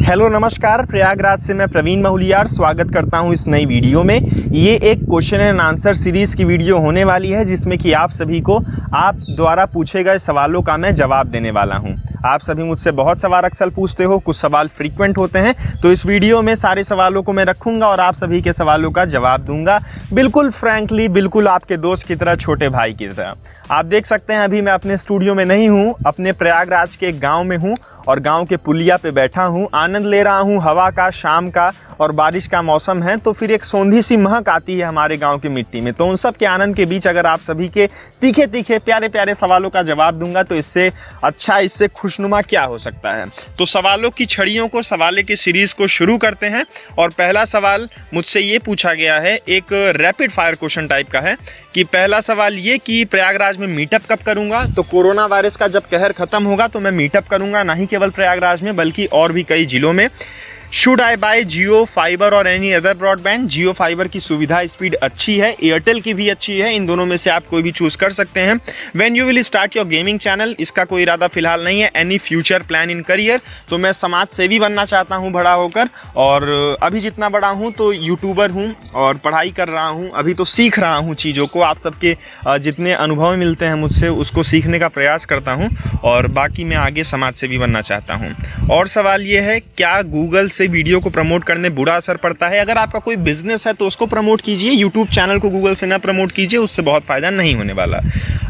Hello नमस्कार, प्रयागराज से मैं प्रवीण महूलियार स्वागत करता हूं इस नई वीडियो में। ये एक क्वेश्चन एंड आंसर सीरीज़ की वीडियो होने वाली है जिसमें कि आप सभी को आप द्वारा पूछे गए सवालों का मैं जवाब देने वाला हूं। आप सभी मुझसे बहुत सवाल अक्सर पूछते हो, कुछ सवाल फ्रीक्वेंट होते हैं, तो इस वीडियो में सारे सवालों को मैं रखूंगा और आप सभी के सवालों का जवाब दूंगा, बिल्कुल फ्रैंकली, बिल्कुल आपके दोस्त की तरह, छोटे भाई की तरह। आप देख सकते हैं अभी मैं अपने स्टूडियो में नहीं हूँ, अपने प्रयागराज के एक गाँव में हूँ और गांव के पुलिया पे बैठा हूँ, आनंद ले रहा हूँ हवा का, शाम का, और बारिश का मौसम है तो फिर एक सौंधी सी महक आती है हमारे गांव की मिट्टी में। तो उन सब के आनंद के बीच अगर आप सभी के तीखे तीखे प्यारे प्यारे सवालों का जवाब दूंगा तो इससे अच्छा, इससे खुशनुमा क्या हो सकता है। तो सवालों की छड़ियों को, सवालों की सीरीज़ को शुरू करते हैं। और पहला सवाल मुझसे ये पूछा गया है, एक रैपिड फायर क्वेश्चन टाइप का है कि पहला सवाल ये कि प्रयागराज में मीटअप कब करूंगा। तो कोरोना वायरस का जब कहर खत्म होगा तो मैं मीटअप करूंगा, ना ही केवल प्रयागराज में बल्कि और भी कई जिलों में। Should I buy Jio fibre और any other broadband. Jio fibre की सुविधा स्पीड अच्छी है, एयरटेल की भी अच्छी है, इन दोनों में से आप कोई भी चूज कर सकते हैं। When you will start your gaming channel, इसका कोई इरादा फिलहाल नहीं है। Any future plan in career, तो मैं समाज सेवी बनना चाहता हूं बड़ा होकर, और अभी जितना बड़ा हूं तो यूट्यूबर हूं और पढ़ाई कर रहा हूं, अभी तो सीख रहा हूं चीज़ों को। आप सबके जितने अनुभव मिलते हैं मुझसे उसको सीखने का प्रयास करता हूँ और बाकी मैं आगे समाज सेवी बनना चाहता हूँ। और सवाल ये है, क्या गूगल से वीडियो को प्रमोट करने बुरा असर पड़ता है। अगर आपका कोई बिजनेस है तो उसको प्रमोट कीजिए, यूट्यूब चैनल को गूगल से ना प्रमोट कीजिए, उससे बहुत फायदा नहीं होने वाला।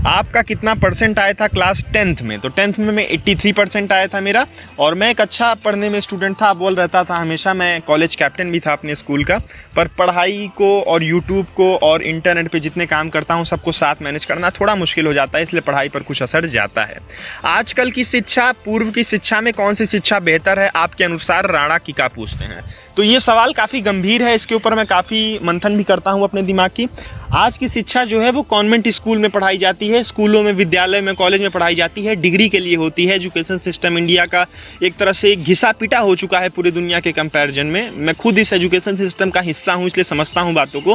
आपका कितना परसेंट आया था क्लास 10th में। तो 10th में 83% आया था मेरा, और मैं एक अच्छा पढ़ने में स्टूडेंट था, बोल रहता था हमेशा। मैं कॉलेज कैप्टन भी था अपने स्कूल का, पर पढ़ाई को और यूट्यूब को और इंटरनेट पे जितने काम करता हूँ सबको साथ मैनेज करना थोड़ा मुश्किल हो जाता है, इसलिए पढ़ाई पर कुछ असर जाता है। आजकल की शिक्षा पूर्व की शिक्षा में कौन सी शिक्षा बेहतर है आपके अनुसार, राणा की का पूछते हैं। तो ये सवाल काफ़ी गंभीर है, इसके ऊपर मैं काफ़ी मंथन भी करता हूँ अपने दिमाग की। आज की शिक्षा जो है वो कॉन्वेंट स्कूल में पढ़ाई जाती है, स्कूलों में, विद्यालय में, कॉलेज में पढ़ाई जाती है, डिग्री के लिए होती है। एजुकेशन सिस्टम इंडिया का एक तरह से घिसा पिटा हो चुका है पूरी दुनिया के कंपैरिजन में। मैं खुद इस एजुकेशन सिस्टम का हिस्सा हूँ, इसलिए समझता हूँ बातों को।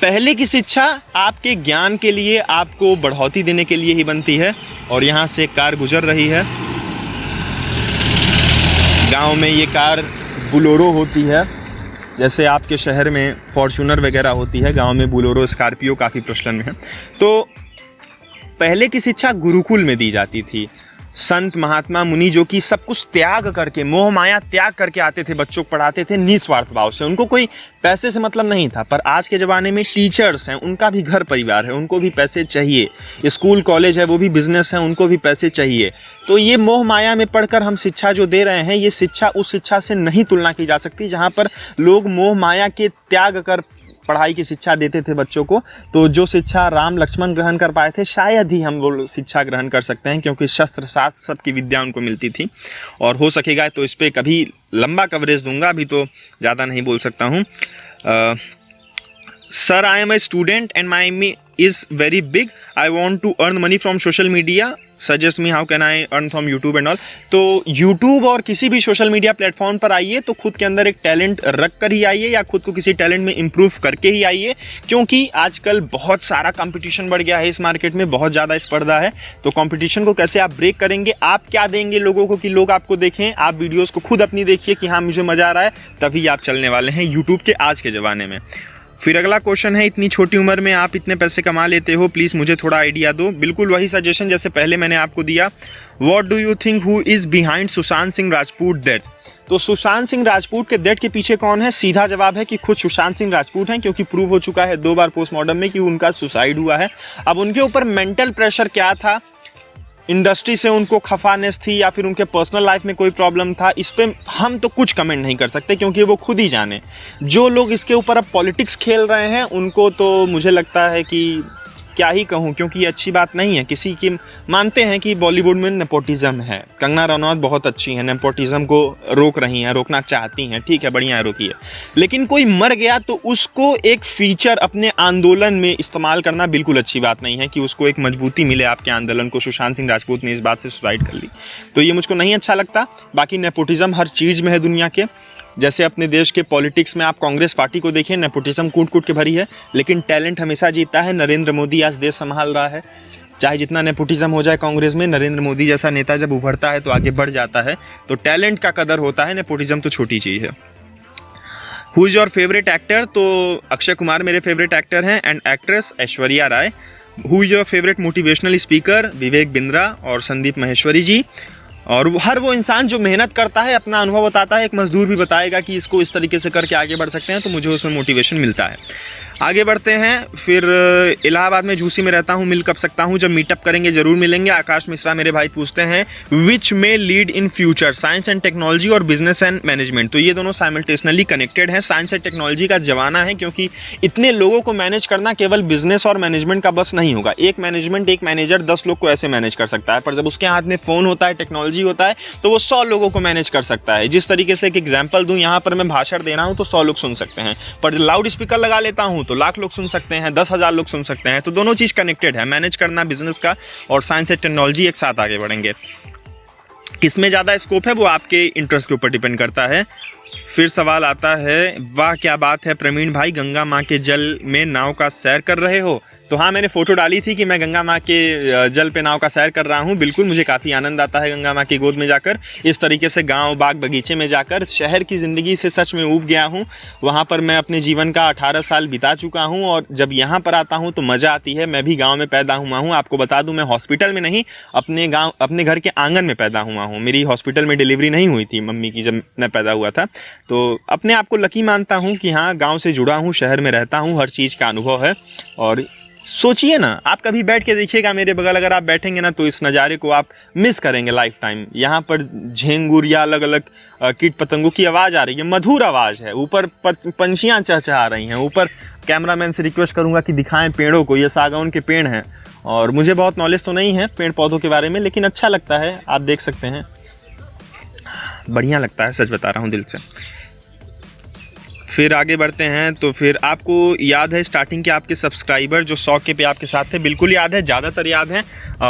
पहले की शिक्षा आपके ज्ञान के लिए, आपको बढ़ोतरी देने के लिए ही बनती है। और यहाँ से एक कार गुजर रही है, गाँव में ये कार बोलेरो होती है, जैसे आपके शहर में फॉर्च्यूनर वगैरह होती है, गांव में बोलेरो, स्कॉर्पियो काफ़ी प्रचलन में है। तो पहले की शिक्षा गुरुकुल में दी जाती थी। संत महात्मा मुनि जो कि सब कुछ त्याग करके, मोह माया त्याग करके आते थे, बच्चों को पढ़ाते थे निस्वार्थ भाव से, उनको कोई पैसे से मतलब नहीं था। पर आज के ज़माने में टीचर्स हैं, उनका भी घर परिवार है, उनको भी पैसे चाहिए। स्कूल कॉलेज है वो भी बिजनेस है, उनको भी पैसे चाहिए। तो ये मोह माया में पढ़कर हम शिक्षा जो दे रहे हैं, ये शिक्षा उस शिक्षा से नहीं तुलना की जा सकती जहाँ पर लोग मोह माया के त्याग कर पढ़ाई की शिक्षा देते थे बच्चों को। तो जो शिक्षा राम लक्ष्मण ग्रहण कर पाए थे, शायद ही हम वो शिक्षा ग्रहण कर सकते हैं, क्योंकि शस्त्र शास्त्र सबकी विद्या उनको मिलती थी। और हो सकेगा तो इस पर कभी लंबा कवरेज दूंगा, अभी तो ज़्यादा नहीं बोल सकता हूँ। Sir, I am a student and my me is very big, I want to earn money from social media, suggest me how can I earn from YouTube and all. तो यूट्यूब और किसी भी सोशल मीडिया प्लेटफॉर्म पर आइए तो खुद के अंदर एक टैलेंट रख कर ही आइए, या खुद को किसी टैलेंट में इम्प्रूव करके ही आइए, क्योंकि आजकल बहुत सारा कंपटीशन बढ़ गया है इस मार्केट में, बहुत ज़्यादा स्पर्धा है। तो कंपटीशन को कैसे आप ब्रेक करेंगे, आप क्या देंगे लोगों को कि लोग आपको देखें, आप वीडियोस को खुद अपनी देखिए कि हाँ मुझे मज़ा आ रहा है, तभी आप चलने वाले हैं यूट्यूब के आज के ज़माने में। फिर अगला क्वेश्चन है, इतनी छोटी उम्र में आप इतने पैसे कमा लेते हो, प्लीज़ मुझे थोड़ा आइडिया दो। बिल्कुल वही सजेशन जैसे पहले मैंने आपको दिया। What do you think who is behind Sushant Singh Rajput death. तो सुशांत सिंह राजपूत के डेथ के पीछे कौन है? सीधा जवाब है कि खुद सुशांत सिंह राजपूत हैं, क्योंकि प्रूव हो चुका है 2 बार पोस्टमार्टम में कि उनका सुसाइड हुआ है। अब उनके ऊपर मेंटल प्रेशर क्या था, इंडस्ट्री से उनको खफानेस थी, या फिर उनके पर्सनल लाइफ में कोई प्रॉब्लम था, इस पे हम तो कुछ कमेंट नहीं कर सकते, क्योंकि वो खुद ही जाने। जो लोग इसके ऊपर अब पॉलिटिक्स खेल रहे हैं उनको तो मुझे लगता है कि क्या ही कहूँ, क्योंकि ये अच्छी बात नहीं है। किसी की मानते हैं कि बॉलीवुड में नेपोटिज्म है, कंगना रनौत बहुत अच्छी है, नेपोटिज्म को रोक रही हैं, रोकना चाहती हैं, ठीक है, बढ़िया है, रोकिए। लेकिन कोई मर गया तो उसको एक फीचर अपने आंदोलन में इस्तेमाल करना बिल्कुल अच्छी बात नहीं है, कि उसको एक मजबूती मिले आपके आंदोलन को। सुशांत सिंह राजपूत ने इस बात से सुसाइड कर ली, तो ये मुझको नहीं अच्छा लगता। बाकी नेपोटिज्म हर चीज़ में है दुनिया के, जैसे अपने देश के पॉलिटिक्स में आप कांग्रेस पार्टी को देखिए, नेपोटिज्म कूट कूट के भरी है, लेकिन टैलेंट हमेशा जीतता है। नरेंद्र मोदी आज देश संभाल रहा है, चाहे जितना नेपोटिज्म हो जाए कांग्रेस में, नरेंद्र मोदी जैसा नेता जब उभरता है तो आगे बढ़ जाता है, तो टैलेंट का कदर होता है, नेपोटिज्म तो छोटी चीज़ है। Who is your favourite actor? तो अक्षय कुमार मेरे फेवरेट एक्टर हैं, and actress Aishwarya Rai. Who is your favourite motivational speaker? Vivek Bindra और संदीप माहेश्वरी जी। और हर वो इंसान जो मेहनत करता है, अपना अनुभव बताता है, एक मजदूर भी बताएगा कि इसको इस तरीके से करके आगे बढ़ सकते हैं, तो मुझे उसमें मोटिवेशन मिलता है। आगे बढ़ते हैं। फिर इलाहाबाद में झूसी में रहता हूँ, मिल कब सकता हूँ? जब मीटअप करेंगे जरूर मिलेंगे। आकाश मिश्रा मेरे भाई पूछते हैं विच में lead in future, science and technology और बिजनेस एंड मैनेजमेंट? तो ये दोनों साइमल्टेनियसली कनेक्टेड हैं। साइंस एंड टेक्नोलॉजी का जमाना है, क्योंकि इतने लोगों को मैनेज करना केवल बिजनेस और मैनेजमेंट का बस नहीं होगा। एक मैनेजर 10 लोग को ऐसे मैनेज कर सकता है, पर जब उसके हाथ में फ़ोन होता है, टेक्नोलॉजी होता है, तो वो 100 लोगों को मैनेज कर सकता है। जिस तरीके से एक एग्जाम्पल दूँ, यहाँ पर मैं भाषण दे रहा हूँ तो 100 लोग सुन सकते हैं, पर लाउड स्पीकर लगा लेता हूँ तो लाख लोग सुन सकते हैं, 10,000 लोग सुन सकते हैं। तो दोनों चीज कनेक्टेड है, मैनेज करना बिजनेस का और साइंस एंड टेक्नोलॉजी एक साथ आगे बढ़ेंगे। किसमें ज्यादा स्कोप है वो आपके इंटरेस्ट के ऊपर डिपेंड करता है। फिर सवाल आता है, वाह क्या बात है प्रवीण भाई, गंगा माँ के जल में नाव का सैर कर रहे हो? तो हाँ, मैंने फोटो डाली थी कि मैं गंगा माँ के जल पे नाव का सैर कर रहा हूँ। बिल्कुल, मुझे काफ़ी आनंद आता है गंगा माँ की गोद में जाकर, इस तरीके से गांव बाग बगीचे में जाकर। शहर की ज़िंदगी से सच में ऊब गया हूँ। वहाँ पर मैं अपने जीवन का 18 साल बिता चुका हूँ, और जब यहाँ पर आता हूँ तो मज़ा आती है। मैं भी गाँव में पैदा हुआ हूँ। आपको बता दूँ, मैं हॉस्पिटल में नहीं, अपने घर के आंगन में पैदा हुआ हूँ। मेरी हॉस्पिटल में डिलीवरी नहीं हुई थी मम्मी की जब मैं पैदा हुआ था। तो अपने आप को लकी मानता हूँ कि हाँ, गाँव से जुड़ा हूँ, शहर में रहता हूँ, हर चीज़ का अनुभव है। और सोचिए ना, आप कभी बैठ के देखिएगा मेरे बगल, अगर आप बैठेंगे ना तो इस नज़ारे को आप मिस करेंगे लाइफ टाइम। यहाँ पर झिंगुर या अलग अलग कीट पतंगों की आवाज़ आ रही है, मधुर आवाज़ है। ऊपर पंछियाँ चहचहा रही हैं। ऊपर कैमरामैन से रिक्वेस्ट करूँगा कि दिखाएं पेड़ों को, ये सागौन के पेड़ हैं। और मुझे बहुत नॉलेज तो नहीं है पेड़ पौधों के बारे में, लेकिन अच्छा लगता है, आप देख सकते हैं, बढ़िया लगता है, सच बता रहा हूँ दिल से। फिर आगे बढ़ते हैं। तो फिर आपको याद है स्टार्टिंग के आपके सब्सक्राइबर जो 100 के पे आपके साथ थे? बिल्कुल याद है, ज़्यादातर याद है।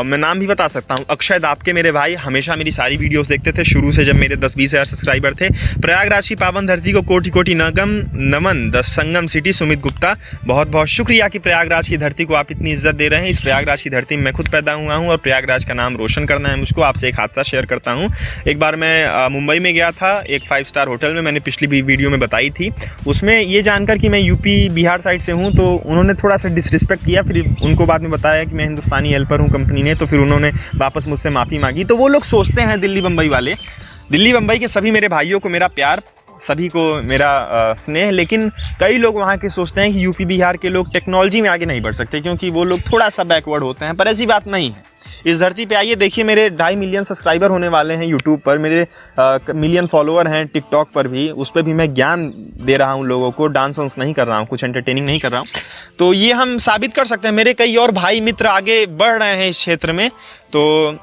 मैं नाम भी बता सकता हूँ, अक्षय दापके मेरे भाई, हमेशा मेरी सारी वीडियोस देखते थे शुरू से, जब मेरे 10-20 हज़ार सब्सक्राइबर थे। प्रयागराज की पावन धरती को कोटि कोटि नमन। द संगम सिटी सुमित गुप्ता, बहुत बहुत शुक्रिया कि प्रयागराज की धरती को आप इतनी इज्जत दे रहे हैं। इस प्रयागराज की धरती में मैं खुद पैदा हुआ हूँ और प्रयागराज का नाम रोशन करना है मुझको। आपसे एक हादसा शेयर करता हूँ। एक बार मैं मुंबई में गया था, एक 5 स्टार होटल में, मैंने पिछली भी वीडियो में बताई थी। उसमें ये जानकर कि मैं यूपी बिहार साइड से हूँ, तो उन्होंने थोड़ा सा डिसरिस्पेक्ट किया। फिर उनको बाद में बताया कि मैं हिंदुस्तानी हेल्पर हूँ कंपनी ने, तो फिर उन्होंने वापस मुझसे माफ़ी मांगी। तो वो लोग सोचते हैं, दिल्ली बम्बई वाले, दिल्ली बम्बई के सभी मेरे भाइयों को मेरा प्यार, सभी को मेरा स्नेह, लेकिन कई लोग वहाँ के सोचते हैं कि यूपी बिहार के लोग टेक्नोलॉजी में आगे नहीं बढ़ सकते क्योंकि वो लोग थोड़ा सा बैकवर्ड होते हैं, पर ऐसी बात नहीं है। इस धरती पे आइए, देखिए, मेरे 2.5 मिलियन सब्सक्राइबर होने वाले हैं यूट्यूब पर, मेरे मिलियन फॉलोअर हैं टिकटॉक पर भी, उस पर भी मैं ज्ञान दे रहा हूँ लोगों को, डांस वांस नहीं कर रहा हूँ, कुछ एंटरटेनिंग नहीं कर रहा हूँ। तो ये हम साबित कर सकते हैं। मेरे कई और भाई मित्र आगे बढ़ रहे हैं इस क्षेत्र में, तो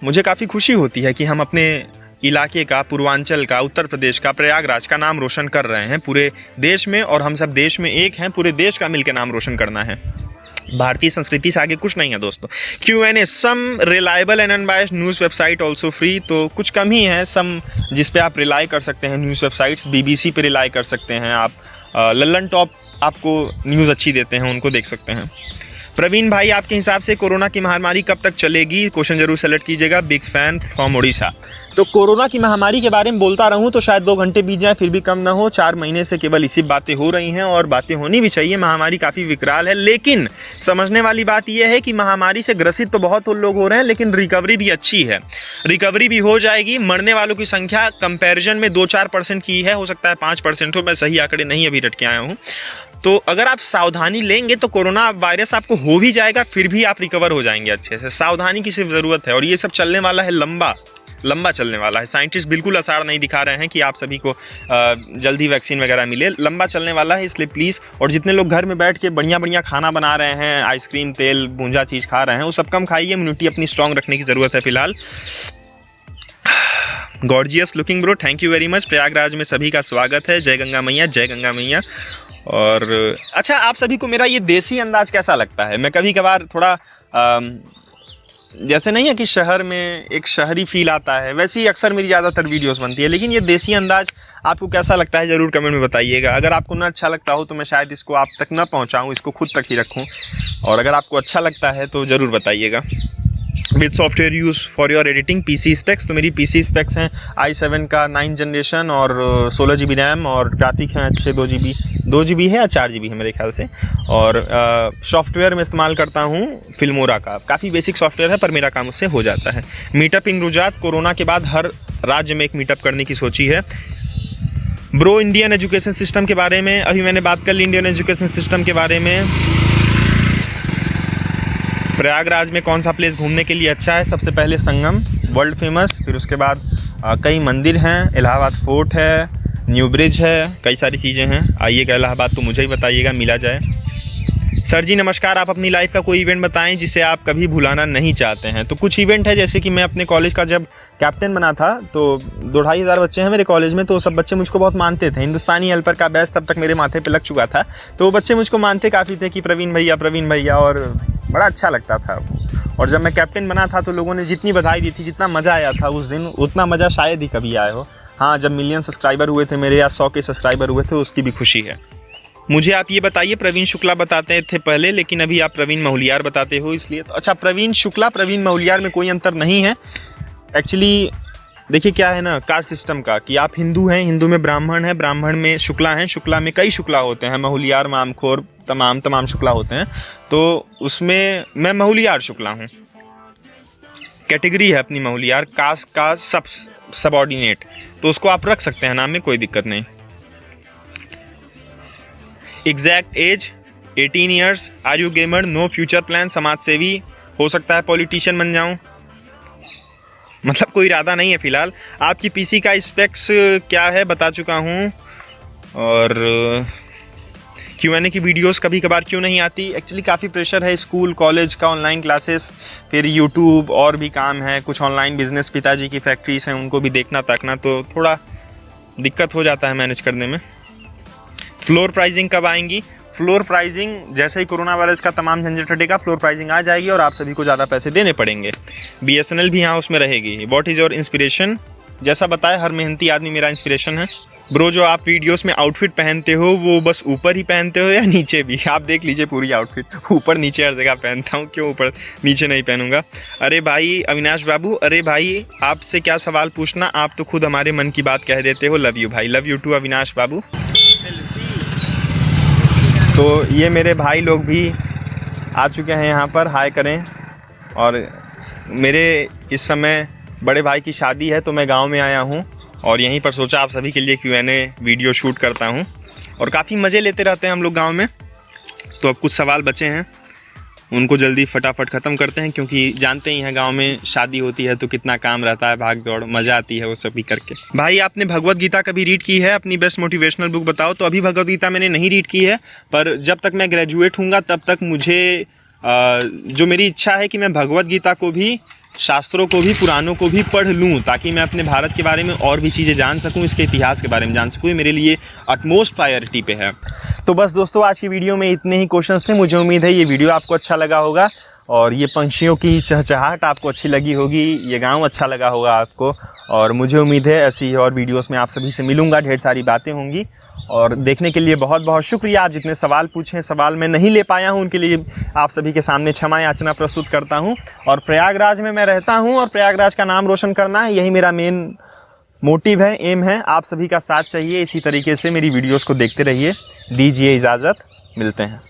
मुझे काफ़ी खुशी होती है कि हम अपने इलाके का, पूर्वांचल का, उत्तर प्रदेश का, प्रयागराज का नाम रोशन कर रहे हैं पूरे देश में, और हम सब देश में एक हैं, पूरे देश का मिलकर नाम रोशन करना है। भारतीय संस्कृति से आगे कुछ नहीं है दोस्तों। Q&A, some reliable and unbiased news website also free, तो कुछ कम ही है सम जिस पे आप रिलाई कर सकते हैं न्यूज़ वेबसाइट्स। BBC पे रिलाई कर सकते हैं आप, लल्लन टॉप आपको न्यूज़ अच्छी देते हैं, उनको देख सकते हैं। प्रवीण भाई, आपके हिसाब से कोरोना की महामारी कब तक चलेगी? क्वेश्चन जरूर सेलेक्ट कीजिएगा। Big fan from Orissa. तो कोरोना की महामारी के बारे में बोलता रहूं तो शायद 2 घंटे बीत जाए फिर भी कम ना हो। 4 महीने से केवल इसी बातें हो रही हैं, और बातें होनी भी चाहिए। महामारी काफ़ी विकराल है, लेकिन समझने वाली बात यह है कि महामारी से ग्रसित तो बहुत लोग हो रहे हैं, लेकिन रिकवरी भी अच्छी है, रिकवरी भी हो जाएगी। मरने वालों की संख्या कंपैरिजन में 2-4% की है, हो सकता है 5% हो, मैं सही आंकड़े नहीं अभी रट के आया हूँ। तो अगर आप सावधानी लेंगे तो कोरोना वायरस आपको हो भी जाएगा, फिर भी आप रिकवर हो जाएंगे अच्छे से। सावधानी की सिर्फ ज़रूरत है, और ये सब चलने वाला है, लंबा चलने वाला है। साइंटिस्ट बिल्कुल आसार नहीं दिखा रहे हैं कि आप सभी को जल्दी वैक्सीन वगैरह मिले, लंबा चलने वाला है। इसलिए प्लीज़, और जितने लोग घर में बैठ के बढ़िया बढ़िया खाना बना रहे हैं, आइसक्रीम, तेल, भूंजा चीज़ खा रहे हैं, वो सब कम खाइए। इम्यूनिटी अपनी स्ट्रॉन्ग रखने की ज़रूरत है फिलहाल। Gorgeous looking bro, thank you very much. Prayagraj में सभी का स्वागत है। जय गंगा मैया, जय गंगा मैया। और अच्छा, आप सभी को मेरा ये देसी अंदाज कैसा लगता है? मैं कभी कभार थोड़ा जैसे नहीं है कि शहर में एक शहरी फील आता है, वैसे ही अक्सर मेरी ज़्यादातर वीडियोस बनती है। लेकिन ये देसी अंदाज आपको कैसा लगता है ज़रूर कमेंट में बताइएगा। अगर आपको ना अच्छा लगता हो तो मैं शायद इसको आप तक ना पहुंचाऊं, इसको खुद तक ही रखूं। और अगर आपको अच्छा लगता है तो ज़रूर बताइएगा। With software use for your editing PC specs, तो मेरी पीसी स्पेक्स हैं i7 का 9 जनरेशन और 16 GB रैम, और ग्राफिक हैं अच्छे 2 GB है या 4 GB है मेरे ख्याल से। और सॉफ्टवेयर में इस्तेमाल करता हूँ फिल्मोरा का, काफ़ी बेसिक सॉफ्टवेयर है पर मेरा काम उससे हो जाता है। मीटअप इन गुजरात, कोरोना के बाद हर राज्य में एक मीटअप करने की सोची है। ब्रो इंडियन एजुकेशन सिस्टम के बारे में अभी मैंने बात कर ली। इंडियन एजुकेशन सिस्टम के बारे में, प्रयागराज में कौन सा प्लेस घूमने के लिए अच्छा है? सबसे पहले संगम, वर्ल्ड फेमस, फिर उसके बाद कई मंदिर हैं, इलाहाबाद फोर्ट है, न्यू ब्रिज है, कई सारी चीज़ें हैं। आइएगा इलाहाबाद तो मुझे ही बताइएगा, मिला जाए। सर जी नमस्कार, आप अपनी लाइफ का कोई इवेंट बताएं जिसे आप कभी भुलाना नहीं चाहते हैं। तो कुछ इवेंट है, जैसे कि मैं अपने कॉलेज का जब कैप्टन बना था तो 2-2.5 हज़ार बच्चे हैं मेरे कॉलेज में, तो सब बच्चे मुझको बहुत मानते थे। हिंदुस्तानी हेल्पर का बैच तब तक मेरे माथे पे लग चुका था, तो वो बच्चे मुझको मानते काफ़ी थे कि प्रवीण भैया, और बड़ा अच्छा लगता था। और जब मैं कैप्टन बना था तो लोगों ने जितनी बधाई दी थी, जितना मज़ा आया था उस दिन, उतना मज़ा शायद ही कभी आया हो। हाँ, जब मिलियन सब्सक्राइबर हुए थे मेरे, या 100 के सब्सक्राइबर हुए थे, उसकी भी खुशी है। मुझे आप ये बताइए, प्रवीण शुक्ला बताते थे पहले, लेकिन अभी आप प्रवीण महूलियार बताते हो, इसलिए तो अच्छा, प्रवीण शुक्ला प्रवीण महूलियार में कोई अंतर नहीं है। एक्चुअली देखिए क्या है ना, कास्ट सिस्टम का, कि आप हिंदू हैं, हिंदू में ब्राह्मण है, ब्राह्मण में शुक्ला हैं, शुक्ला में कई शुक्ला होते हैं, महूलियार, मामखोर, तमाम शुक्ला होते हैं। तो उसमें मैं महूलियार शुक्ला हूँ, कैटेगरी है अपनी महूलियार, कास्ट का सबऑर्डिनेट, तो उसको आप रख सकते हैं नाम में, कोई दिक्कत नहीं। Exact age 18 years, are you gamer, no future plan, समाज सेवी, हो सकता है पॉलिटिशियन बन जाऊं, मतलब कोई इरादा नहीं है फिलहाल। आपकी पीसी का स्पेक्स क्या है बता चुका हूं। और Q&A की वीडियोस कभी कभार क्यों नहीं आती? एक्चुअली काफ़ी प्रेशर है, स्कूल कॉलेज का, ऑनलाइन क्लासेस, फिर यूट्यूब, और भी काम है, कुछ ऑनलाइन बिजनेस, पिताजी की फैक्ट्रीज हैं, उनको भी देखना ताकना, तो थोड़ा दिक्कत हो जाता है मैनेज करने में। फ्लोर प्राइजिंग कब आएंगी? फ्लोर प्राइजिंग जैसे ही कोरोना वायरस का तमाम झंझट हटेगा, फ्लोर प्राइजिंग आ जाएगी और आप सभी को ज़्यादा पैसे देने पड़ेंगे। BSNL भी यहाँ उसमें रहेगी। What is your inspiration? जैसा बताया, हर मेहनती आदमी मेरा इंस्पिरेशन है। ब्रो, जो आप वीडियोस में आउटफिट पहनते हो वो बस ऊपर ही पहनते हो या नीचे भी? आप देख लीजिए पूरी आउटफिट, ऊपर नीचे हर जगह पहनता हूँ, क्यों ऊपर नीचे नहीं पहनूंगा। अरे भाई अविनाश बाबू, अरे भाई आपसे क्या सवाल पूछना, आप तो खुद हमारे मन की बात कह देते हो। लव यू भाई, लव यू टू अविनाश बाबू। तो ये मेरे भाई लोग भी आ चुके हैं यहाँ पर, हाय करें। और मेरे इस समय बड़े भाई की शादी है तो मैं गांव में आया हूँ, और यहीं पर सोचा आप सभी के लिए Q&A वीडियो शूट करता हूँ। और काफ़ी मज़े लेते रहते हैं हम लोग गांव में। तो अब कुछ सवाल बचे हैं, उनको जल्दी फटाफट ख़त्म करते हैं, क्योंकि जानते ही हैं गांव में शादी होती है तो कितना काम रहता है, भाग दौड़, मज़ा आती है वो सभी करके। भाई आपने भगवत गीता कभी रीड की है? अपनी बेस्ट मोटिवेशनल बुक बताओ। तो अभी भगवत गीता मैंने नहीं रीड की है, पर जब तक मैं ग्रेजुएट हूँगा तब तक मुझे जो मेरी इच्छा है कि मैं भगवत गीता को भी, शास्त्रों को भी, पुराणों को भी पढ़ लूँ, ताकि मैं अपने भारत के बारे में और भी चीज़ें जान सकूँ, इसके इतिहास के बारे में जान सकूँ। ये मेरे लिए अटमोस्ट प्रायोरिटी पे है। तो बस दोस्तों, आज की वीडियो में इतने ही क्वेश्चंस थे। मुझे उम्मीद है ये वीडियो आपको अच्छा लगा होगा, और ये पंछियों की चहचहाहट आपको अच्छी लगी होगी, ये गाँव अच्छा लगा होगा आपको। और मुझे उम्मीद है ऐसी और वीडियोज़ में आप सभी से मिलूँगा, ढेर सारी बातें होंगी। और देखने के लिए बहुत बहुत शुक्रिया। आप जितने सवाल पूछे, सवाल मैं नहीं ले पाया हूं, उनके लिए आप सभी के सामने क्षमा याचना प्रस्तुत करता हूं। और प्रयागराज में मैं रहता हूं, और प्रयागराज का नाम रोशन करना है, यही मेरा मेन मोटिव है, एम है। आप सभी का साथ चाहिए, इसी तरीके से मेरी वीडियोस को देखते रहिए। दीजिए इजाज़त, मिलते हैं।